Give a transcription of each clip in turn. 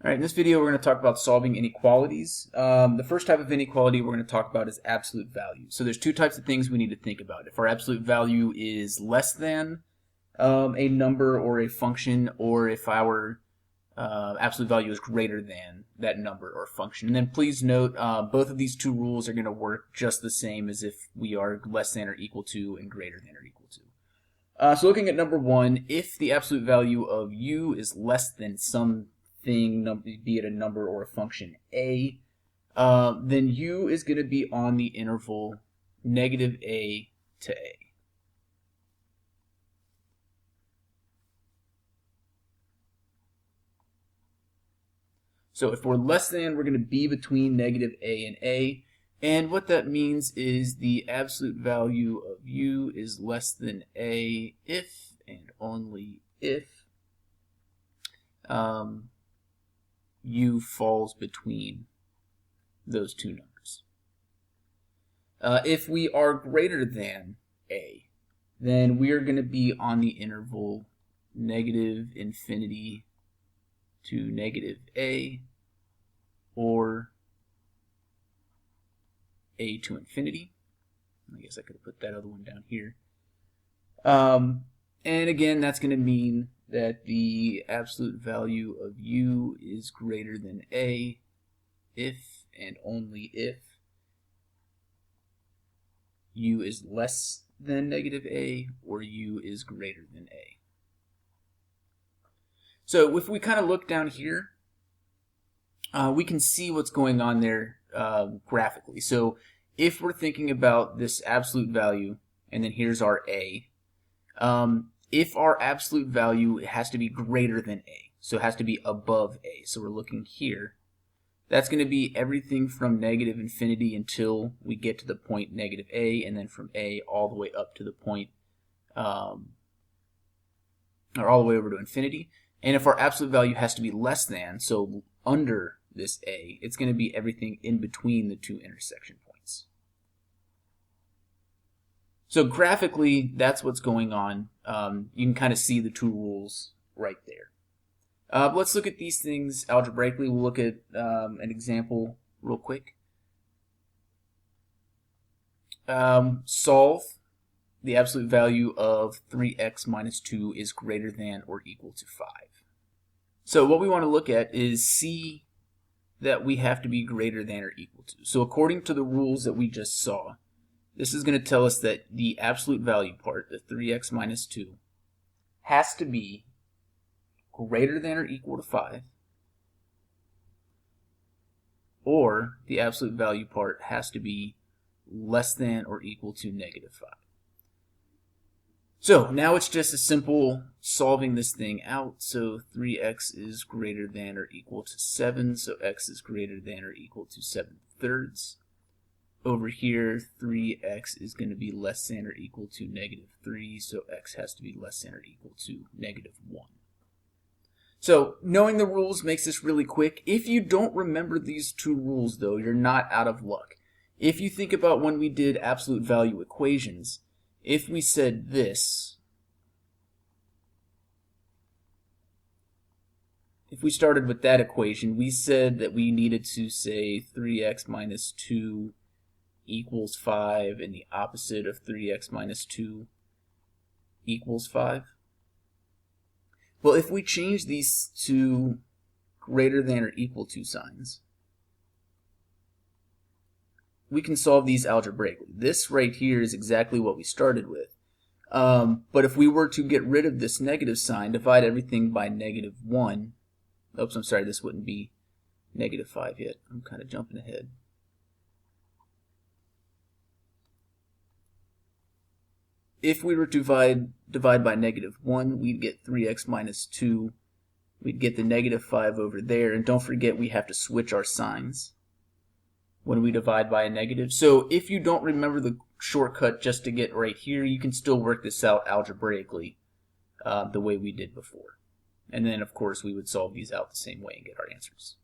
All right, in this video, we're going to talk about solving inequalities. The first type of inequality we're going to talk about is absolute value. So there's two types of things we need to think about. If our absolute value is less than a number or a function, or if our absolute value is greater than that number or function. And then please note, both of these two rules are going to work just the same as if we are less than or equal to and greater than or equal to. So looking at number one, if the absolute value of u is less than some thing, be it a number or a function a, then u is going to be on the interval negative a to a. So if we're less than, we're going to be between negative a and a. And what that means is the absolute value of u is less than a if and only if u falls between those two numbers. If we are greater than a, then we are going to be on the interval negative infinity to negative a, or a to infinity. I guess I could have put that other one down here. And again, that's going to mean that the absolute value of u is greater than a if and only if u is less than negative a or u is greater than a. So if we kind of look down here, we can see what's going on there graphically. So if we're thinking about this absolute value, and then here's our a, if our absolute value has to be greater than a, so it has to be above a, so we're looking here, that's going to be everything from negative infinity until we get to the point negative a, and then from a all the way up to the point, or all the way over to infinity. And if our absolute value has to be less than, so under this a, it's going to be everything in between the two intersection points. So graphically, that's what's going on. You can kind of see the two rules right there. Let's look at these things algebraically. We'll look at an example real quick. Solve the absolute value of 3x minus 2 is greater than or equal to 5. So what we want to look at is see that we have to be greater than or equal to. So according to the rules that we just saw, this is going to tell us that the absolute value part, the 3x minus 2, has to be greater than or equal to 5, or the absolute value part has to be less than or equal to negative 5. So now it's just a simple solving this thing out. So 3x is greater than or equal to 7, so x is greater than or equal to 7/3. Over here, 3x is going to be less than or equal to negative 3, so x has to be less than or equal to negative 1. So knowing the rules makes this really quick. If you don't remember these two rules, though, you're not out of luck. If you think about when we did absolute value equations, if we said this, if we started with that equation, we said that we needed to say 3x minus 2 equals 5, and the opposite of 3x minus 2 equals 5. Well, if we change these to greater than or equal to signs, we can solve these algebraically. This right here is exactly what we started with. But if we were to get rid of this negative sign, divide everything by negative 1, oops, I'm sorry, this wouldn't be negative 5 yet. I'm kind of jumping ahead. If we were to divide by negative 1, we'd get 3x minus 2. We'd get the negative 5 over there. And don't forget, we have to switch our signs when we divide by a negative. So if you don't remember the shortcut just to get right here, you can still work this out algebraically the way we did before. And then, of course, we would solve these out the same way and get our answers.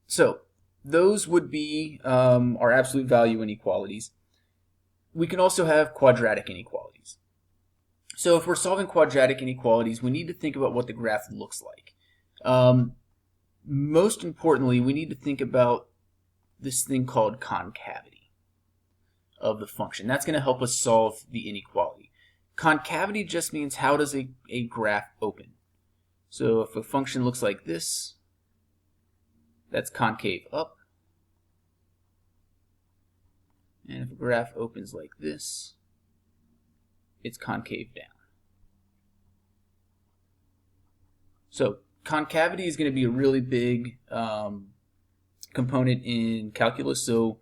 So those would be our absolute value inequalities. We can also have quadratic inequalities. So if we're solving quadratic inequalities, we need to think about what the graph looks like. Most importantly, we need to think about this thing called concavity of the function. That's going to help us solve the inequality. Concavity just means how does a graph open. So if a function looks like this, that's concave up. And if a graph opens like this, it's concave down. So concavity is going to be a really big component in calculus. So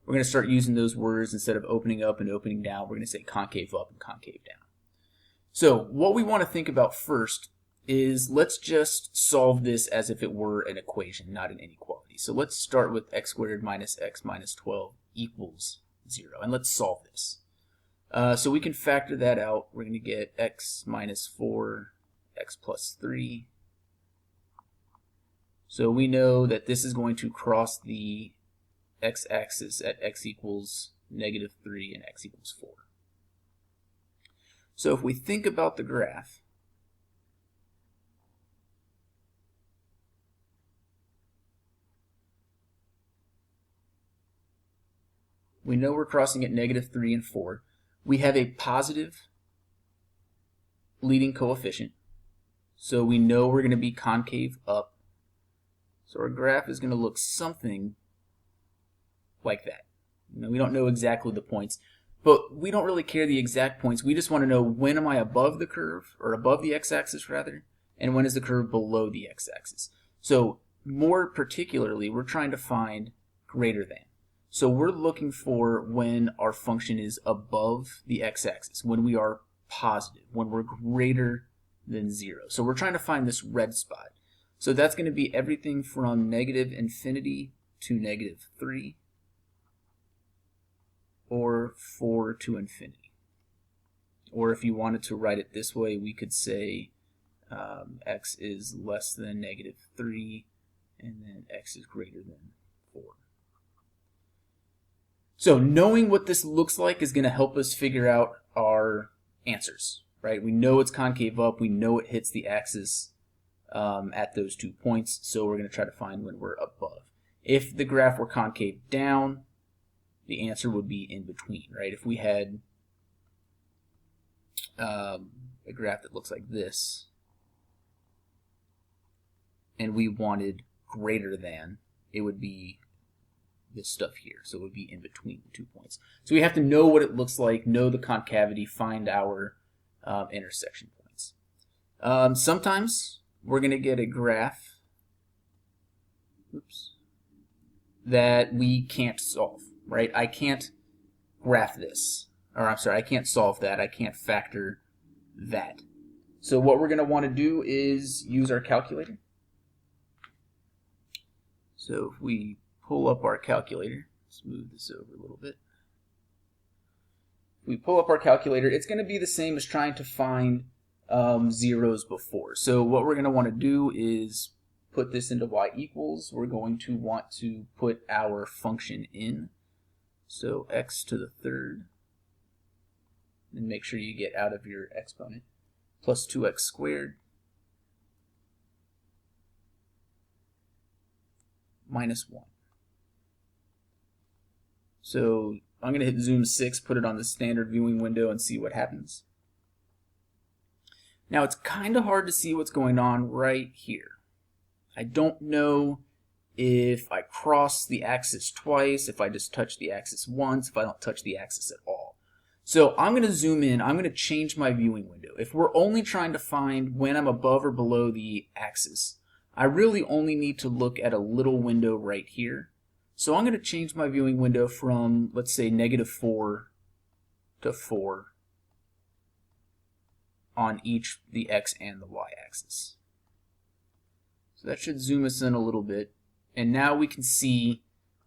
we're going to start using those words instead of opening up and opening down. We're going to say concave up and concave down. So what we want to think about first is let's just solve this as if it were an equation, not an inequality. So let's start with x squared minus x minus 12 equals 0. And let's solve this. So we can factor that out. We're going to get x minus 4, x plus 3. So we know that this is going to cross the x-axis at x equals negative 3 and x equals 4. So if we think about the graph, we know we're crossing at negative 3 and 4. We have a positive leading coefficient, so we know we're going to be concave up. So our graph is going to look something like that. We don't know exactly the points, but we don't really care the exact points. We just want to know when am I above the curve, or above the x-axis rather, and when is the curve below the x-axis. So more particularly, we're trying to find greater than. So we're looking for when our function is above the x-axis, when we are positive, when we're greater than 0. So we're trying to find this red spot. So that's going to be everything from negative infinity to negative 3, or 4 to infinity. Or if you wanted to write it this way, we could say x is less than negative 3, and then x is greater than 4. So knowing what this looks like is going to help us figure out our answers, right? We know it's concave up. We know it hits the axis at those 2 points. So we're going to try to find when we're above. If the graph were concave down, the answer would be in between, right? If we had a graph that looks like this, and we wanted greater than, it would be this stuff here. So it would be in between the 2 points. So we have to know what it looks like, know the concavity, find our intersection points. Sometimes we're going to get a graph that we can't solve, right? I can't graph this, or I'm sorry, I can't solve that. I can't factor that. So what we're going to want to do is use our calculator. So if we pull up our calculator, let's move this over a little bit. If we pull up our calculator, it's going to be the same as trying to find zeros before. So what we're going to want to do is put this into y equals. We're going to want to put our function in. So x to the third, and make sure you get out of your exponent, plus 2x squared minus 1. So I'm going to hit zoom 6, put it on the standard viewing window, and see what happens. Now it's kind of hard to see what's going on right here. I don't know if I cross the axis twice, if I just touch the axis once, if I don't touch the axis at all. So I'm going to zoom in, I'm going to change my viewing window. If we're only trying to find when I'm above or below the axis, I really only need to look at a little window right here. So I'm going to change my viewing window from, let's say, negative 4 to 4 on each the x and the y axis. So that should zoom us in a little bit. And now we can see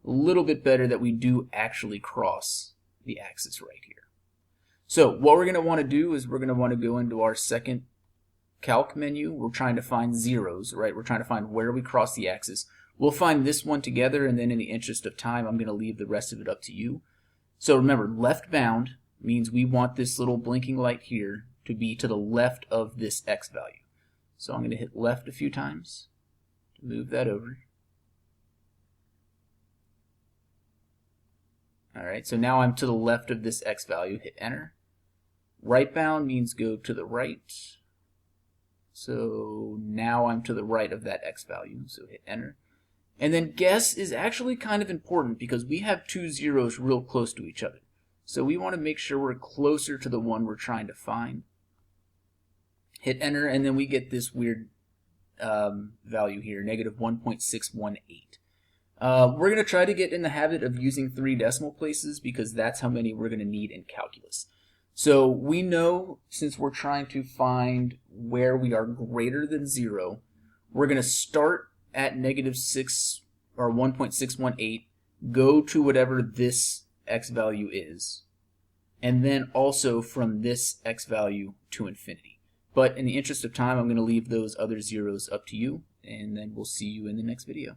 a little bit better that we do actually cross the axis right here. So what we're going to want to do is we're going to want to go into our second calc menu. We're trying to find zeros, right? We're trying to find where we cross the axis. We'll find this one together, and then in the interest of time, I'm going to leave the rest of it up to you. So remember, left bound means we want this little blinking light here to be to the left of this x value. So I'm going to hit left a few times to move that over. Alright, so now I'm to the left of this x value, hit enter. Right bound means go to the right. So now I'm to the right of that x value, so hit enter. And then guess is actually kind of important because we have two zeros real close to each other. So we want to make sure we're closer to the one we're trying to find. Hit enter, and then we get this weird value here, negative 1.618. We're going to try to get in the habit of using 3 decimal places because that's how many we're going to need in calculus. So we know, since we're trying to find where we are greater than 0, we're going to start at negative 6 or 1.618, go to whatever this x value is, and then also from this x value to infinity. But in the interest of time, I'm going to leave those other zeros up to you, and then we'll see you in the next video.